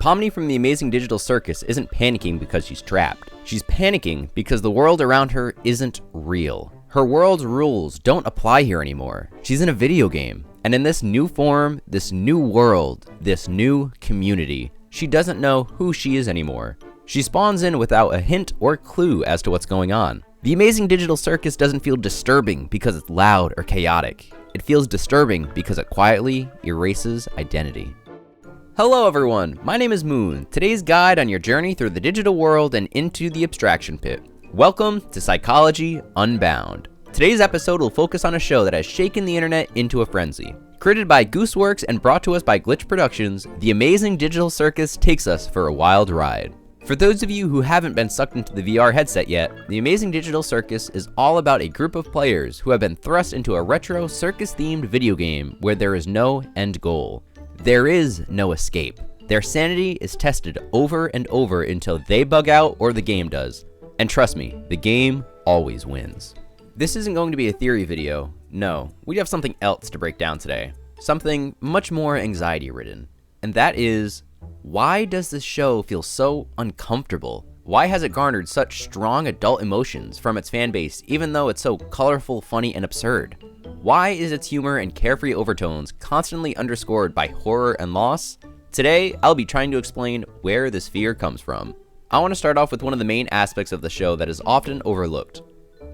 Pomni from the Amazing Digital Circus isn't panicking because she's trapped. She's panicking because the world around her isn't real. Her world's rules don't apply here anymore. She's in a video game. And in this new form, this new world, this new community, she doesn't know who she is anymore. She spawns in without a hint or clue as to what's going on. The Amazing Digital Circus doesn't feel disturbing because it's loud or chaotic. It feels disturbing because it quietly erases identity. Hello everyone, my name is Moone, today's guide on your journey through the digital world and into the abstraction pit. Welcome to Psychology Unbound. Today's episode will focus on a show that has shaken the internet into a frenzy. Created by Gooseworks and brought to us by Glitch Productions, the Amazing Digital Circus takes us for a wild ride. For those of you who haven't been sucked into the VR headset yet, the Amazing Digital Circus is all about a group of players who have been thrust into a retro circus-themed video game where there is no end goal. There is no escape. Their sanity is tested over and over until they bug out or the game does. And trust me, the game always wins. This isn't going to be a theory video. No, we have something else to break down today. Something much more anxiety-ridden. And that is, why does this show feel so uncomfortable? Why has it garnered such strong adult emotions from its fan base even though it's so colorful, funny, and absurd? Why is its humor and carefree overtones constantly underscored by horror and loss? Today, I'll be trying to explain where this fear comes from. I want to start off with one of the main aspects of the show that is often overlooked.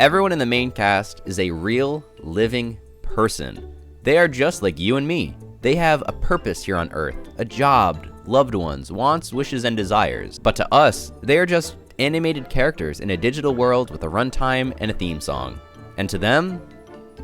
Everyone in the main cast is a real, living person. They are just like you and me. They have a purpose here on Earth, a job, loved ones, wants, wishes, and desires. But to us, they are just animated characters in a digital world with a runtime and a theme song. And to them,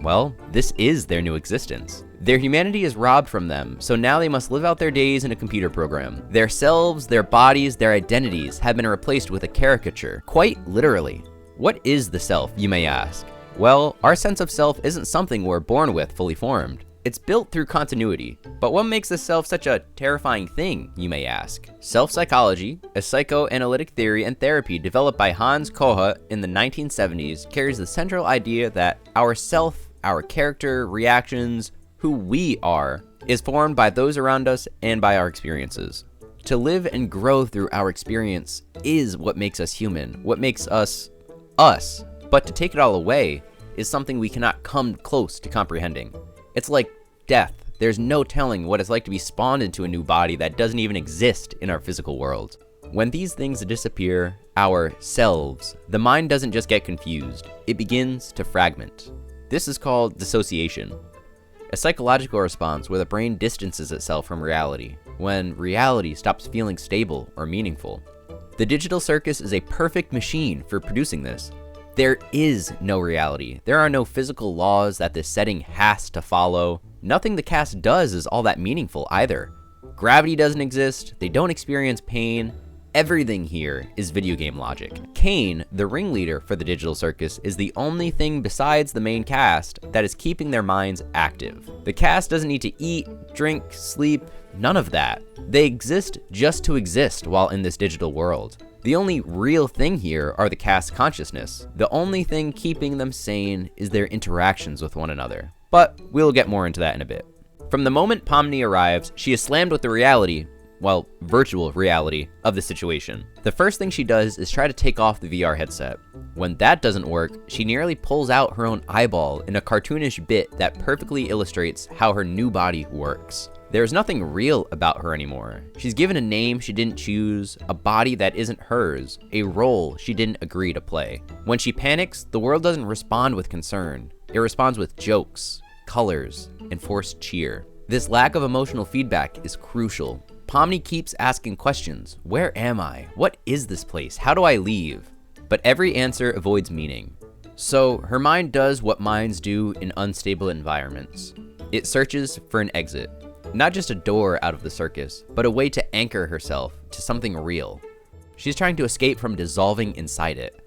well, this is their new existence. Their humanity is robbed from them, so now they must live out their days in a computer program. Their selves, their bodies, their identities have been replaced with a caricature, quite literally. What is the self, you may ask? Well, our sense of self isn't something we're born with fully formed. It's built through continuity. But what makes the self such a terrifying thing, you may ask? Self-psychology, a psychoanalytic theory and therapy developed by Hans Kohut in the 1970s, carries the central idea that our self, our character, reactions, who we are, is formed by those around us and by our experiences. To live and grow through our experience is what makes us human, what makes us, us. But to take it all away is something we cannot come close to comprehending. It's like death. There's no telling what it's like to be spawned into a new body that doesn't even exist in our physical world. When these things disappear, our selves, the mind doesn't just get confused, it begins to fragment. This is called dissociation, a psychological response where the brain distances itself from reality, when reality stops feeling stable or meaningful. The digital circus is a perfect machine for producing this. There is no reality. There are no physical laws that this setting has to follow. Nothing the cast does is all that meaningful either. Gravity doesn't exist, they don't experience pain. Everything here is video game logic. Kane, the ringleader for the digital circus, is the only thing besides the main cast that is keeping their minds active. The cast doesn't need to eat, drink, sleep, none of that. They exist just to exist while in this digital world. The only real thing here are the cast's consciousness. The only thing keeping them sane is their interactions with one another. But we'll get more into that in a bit. From the moment Pomni arrives, she is slammed with the reality, well, virtual reality, of the situation. The first thing she does is try to take off the VR headset. When that doesn't work, she nearly pulls out her own eyeball in a cartoonish bit that perfectly illustrates how her new body works. There's nothing real about her anymore. She's given a name she didn't choose, a body that isn't hers, a role she didn't agree to play. When she panics, the world doesn't respond with concern. It responds with jokes, colors, and forced cheer. This lack of emotional feedback is crucial. Pomni keeps asking questions. Where am I? What is this place? How do I leave? But every answer avoids meaning. So her mind does what minds do in unstable environments. It searches for an exit. Not just a door out of the circus, but a way to anchor herself to something real. She's trying to escape from dissolving inside it.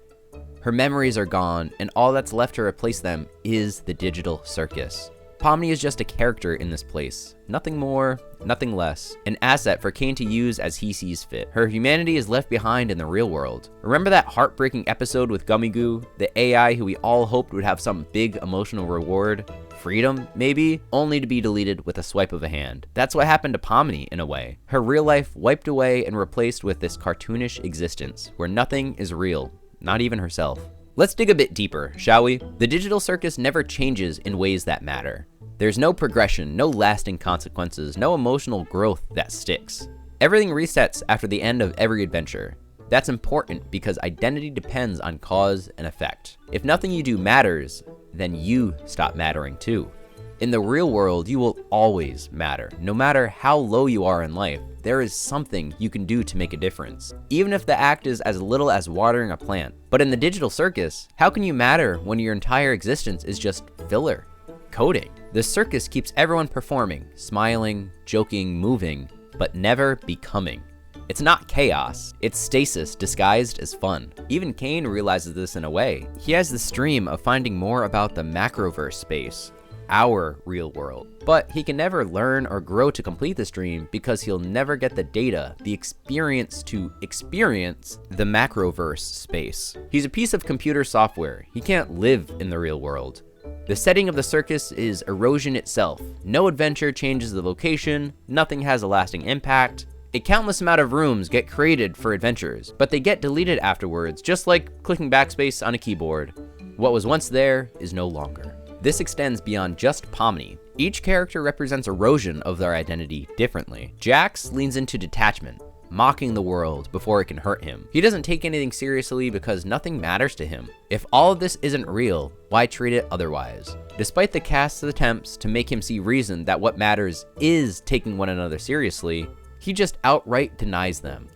Her memories are gone, and all that's left to replace them is the digital circus. Pomni is just a character in this place. Nothing more, nothing less. An asset for Kane to use as he sees fit. Her humanity is left behind in the real world. Remember that heartbreaking episode with Gummy Goo? The AI who we all hoped would have some big emotional reward? Freedom, maybe? Only to be deleted with a swipe of a hand. That's what happened to Pomni, in a way. Her real life wiped away and replaced with this cartoonish existence, where nothing is real, not even herself. Let's dig a bit deeper, shall we? The digital circus never changes in ways that matter. There's no progression, no lasting consequences, no emotional growth that sticks. Everything resets after the end of every adventure. That's important because identity depends on cause and effect. If nothing you do matters, then you stop mattering too. In the real world, you will always matter. No matter how low you are in life, there is something you can do to make a difference, even if the act is as little as watering a plant. But in the digital circus, how can you matter when your entire existence is just filler? Coding. The circus keeps everyone performing, smiling, joking, moving, but never becoming. It's not chaos, it's stasis disguised as fun. Even Kane realizes this in a way. He has this dream of finding more about the macroverse space, our real world. But he can never learn or grow to complete this dream because he'll never get the data, the experience to experience the macroverse space. He's a piece of computer software. He can't live in the real world. The setting of the circus is erosion itself. No adventure changes the location, nothing has a lasting impact. A countless amount of rooms get created for adventures, but they get deleted afterwards, just like clicking backspace on a keyboard. What was once there is no longer. This extends beyond just Pomni. Each character represents erosion of their identity differently. Jax leans into detachment, mocking the world before it can hurt him. He doesn't take anything seriously because nothing matters to him. If all of this isn't real, why treat it otherwise? Despite the cast's attempts to make him see reason that what matters is taking one another seriously, he just outright denies them.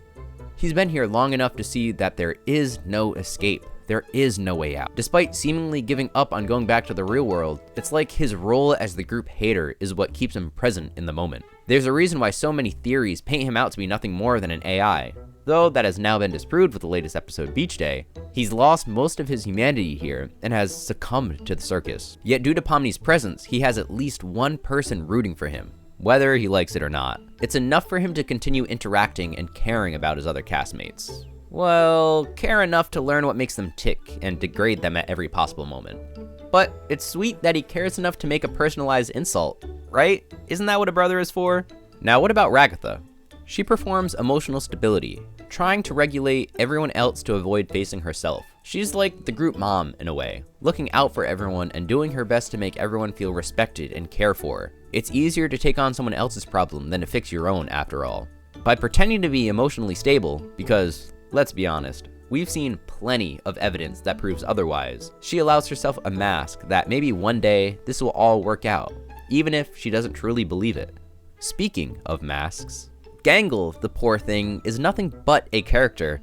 He's been here long enough to see that there is no escape. There is no way out. Despite seemingly giving up on going back to the real world, it's like his role as the group hater is what keeps him present in the moment. There's a reason why so many theories paint him out to be nothing more than an AI. Though that has now been disproved with the latest episode, Beach Day, he's lost most of his humanity here and has succumbed to the circus. Yet due to Pomni's presence, he has at least one person rooting for him, whether he likes it or not. It's enough for him to continue interacting and caring about his other castmates. Well, care enough to learn what makes them tick and degrade them at every possible moment. But it's sweet that he cares enough to make a personalized insult, right? Isn't that what a brother is for? Now what about Ragatha? She performs emotional stability, trying to regulate everyone else to avoid facing herself. She's like the group mom in a way, looking out for everyone and doing her best to make everyone feel respected and cared for. It's easier to take on someone else's problem than to fix your own after all. By pretending to be emotionally stable, because let's be honest, we've seen plenty of evidence that proves otherwise, she allows herself a mask that maybe one day this will all work out, even if she doesn't truly believe it. Speaking of masks, Gangle, the poor thing, is nothing but a character.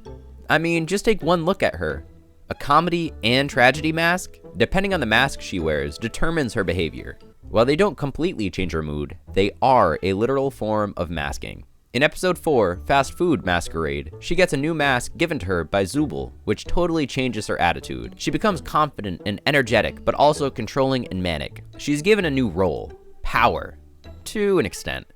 I mean, just take one look at her. A comedy and tragedy mask, depending on the mask she wears, determines her behavior. While they don't completely change her mood, they are a literal form of masking. In episode 4, Fast Food Masquerade, she gets a new mask given to her by Zubul, which totally changes her attitude. She becomes confident and energetic, but also controlling and manic. She's given a new role, power, to an extent.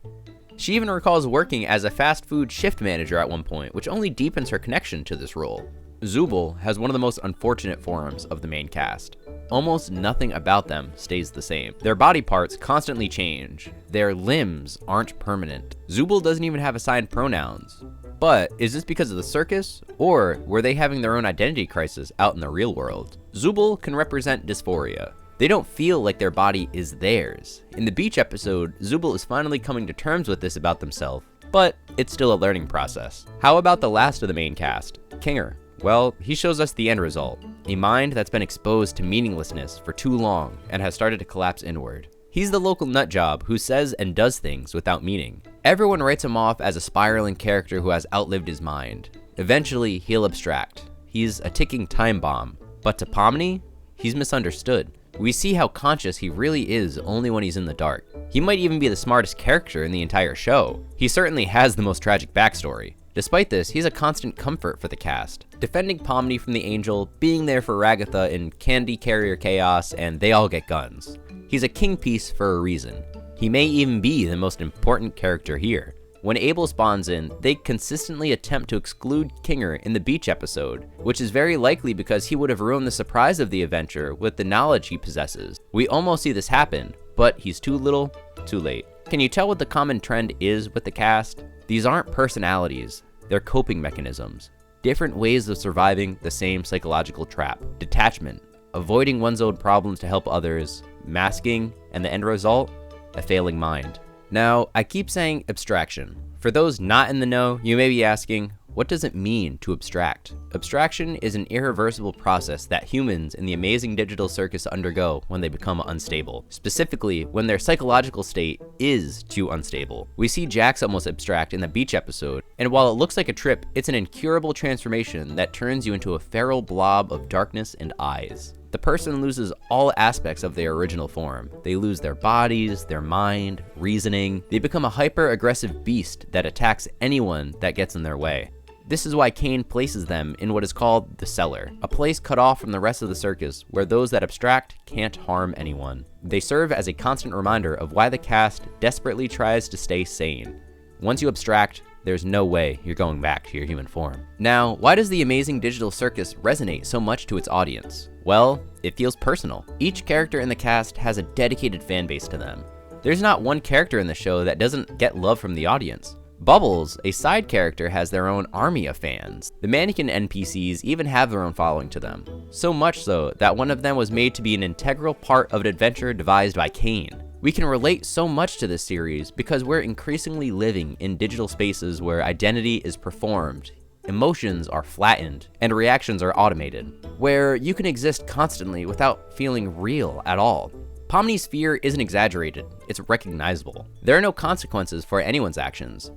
She even recalls working as a fast food shift manager at one point, which only deepens her connection to this role. Zubul has one of the most unfortunate forms of the main cast. Almost nothing about them stays the same. Their body parts constantly change. Their limbs aren't permanent. Zubul doesn't even have assigned pronouns. But is this because of the circus, or were they having their own identity crisis out in the real world? Zubul can represent dysphoria. They don't feel like their body is theirs. In the beach episode, Zubul is finally coming to terms with this about themselves, but it's still a learning process. How about the last of the main cast, Kinger? Well, he shows us the end result, a mind that's been exposed to meaninglessness for too long and has started to collapse inward. He's the local nutjob who says and does things without meaning. Everyone writes him off as a spiraling character who has outlived his mind. Eventually, he'll abstract. He's a ticking time bomb. But to Pomni, he's misunderstood. We see how conscious he really is only when he's in the dark. He might even be the smartest character in the entire show. He certainly has the most tragic backstory. Despite this, he's a constant comfort for the cast, defending Pomni from the Angel, being there for Ragatha in Candy Carrier Chaos, and They All Get Guns. He's a king piece for a reason. He may even be the most important character here. When Abel spawns in, they consistently attempt to exclude Kinger in the beach episode, which is very likely because he would have ruined the surprise of the adventure with the knowledge he possesses. We almost see this happen, but he's too little, too late. Can you tell what the common trend is with the cast? These aren't personalities, they're coping mechanisms. Different ways of surviving the same psychological trap. Detachment, avoiding one's own problems to help others, masking, and the end result, a failing mind. Now, I keep saying abstraction. For those not in the know, you may be asking, what does it mean to abstract? Abstraction is an irreversible process that humans in the Amazing Digital Circus undergo when they become unstable. Specifically, when their psychological state is too unstable. We see Jax almost abstract in the beach episode, and while it looks like a trip, it's an incurable transformation that turns you into a feral blob of darkness and eyes. The person loses all aspects of their original form. They lose their bodies, their mind, reasoning. They become a hyper-aggressive beast that attacks anyone that gets in their way. This is why Kane places them in what is called the cellar, a place cut off from the rest of the circus where those that abstract can't harm anyone. They serve as a constant reminder of why the cast desperately tries to stay sane. Once you abstract, there's no way you're going back to your human form. Now, why does the Amazing Digital Circus resonate so much to its audience? Well, it feels personal. Each character in the cast has a dedicated fan base to them. There's not one character in the show that doesn't get love from the audience. Bubbles, a side character, has their own army of fans. The mannequin NPCs even have their own following to them. So much so that one of them was made to be an integral part of an adventure devised by Kane. We can relate so much to this series because we're increasingly living in digital spaces where identity is performed, emotions are flattened, and reactions are automated, where you can exist constantly without feeling real at all. Pomni's fear isn't exaggerated, it's recognizable. There are no consequences for anyone's actions.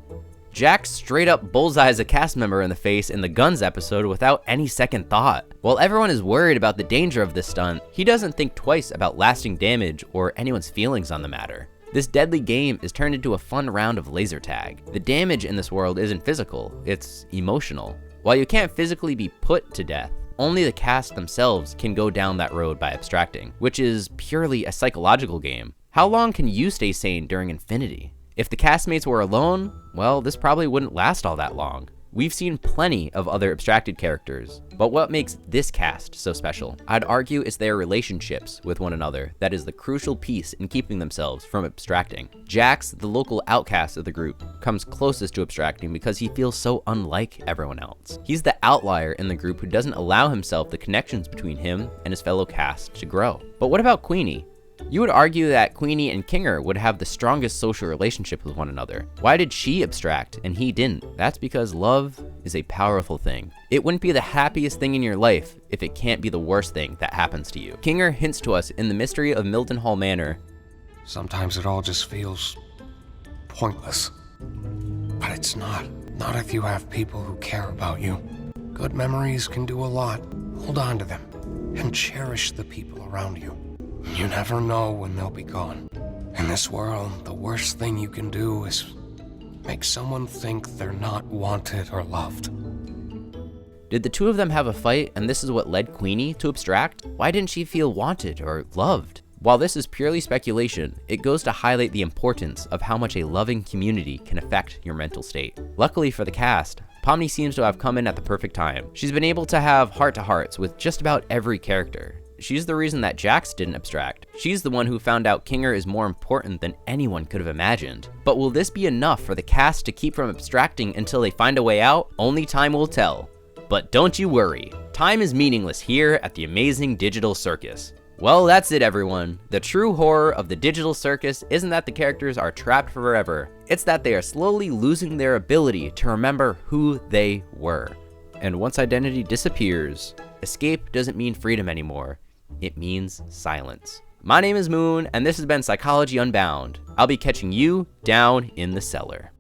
Jax straight up bullseyes a cast member in the face in the Guns episode without any second thought. While everyone is worried about the danger of this stunt, he doesn't think twice about lasting damage or anyone's feelings on the matter. This deadly game is turned into a fun round of laser tag. The damage in this world isn't physical, it's emotional. While you can't physically be put to death, only the cast themselves can go down that road by abstracting, which is purely a psychological game. How long can you stay sane during infinity? If the castmates were alone, well, this probably wouldn't last all that long. We've seen plenty of other abstracted characters, but what makes this cast so special? I'd argue it's their relationships with one another that is the crucial piece in keeping themselves from abstracting. Jax, the local outcast of the group, comes closest to abstracting because he feels so unlike everyone else. He's the outlier in the group who doesn't allow himself the connections between him and his fellow cast to grow. But what about Queenie? You would argue that Queenie and Kinger would have the strongest social relationship with one another. Why did she abstract and he didn't? That's because love is a powerful thing. It wouldn't be the happiest thing in your life if it can't be the worst thing that happens to you. Kinger hints to us in The Mystery of Mildenhall Manor. Sometimes it all just feels pointless. But it's not. Not if you have people who care about you. Good memories can do a lot. Hold on to them and cherish the people around you. You never know when they'll be gone. In this world, the worst thing you can do is make someone think they're not wanted or loved. Did the two of them have a fight and this is what led Queenie to abstract? Why didn't she feel wanted or loved? While this is purely speculation, it goes to highlight the importance of how much a loving community can affect your mental state. Luckily for the cast, Pomni seems to have come in at the perfect time. She's been able to have heart-to-hearts with just about every character. She's the reason that Jax didn't abstract. She's the one who found out Kinger is more important than anyone could have imagined. But will this be enough for the cast to keep from abstracting until they find a way out? Only time will tell. But don't you worry, time is meaningless here at the Amazing Digital Circus. Well, that's it everyone. The true horror of the digital circus isn't that the characters are trapped forever. It's that they are slowly losing their ability to remember who they were. And once identity disappears, escape doesn't mean freedom anymore. It means silence. My name is Moone, and this has been Psychology Unbound. I'll be catching you down in the cellar.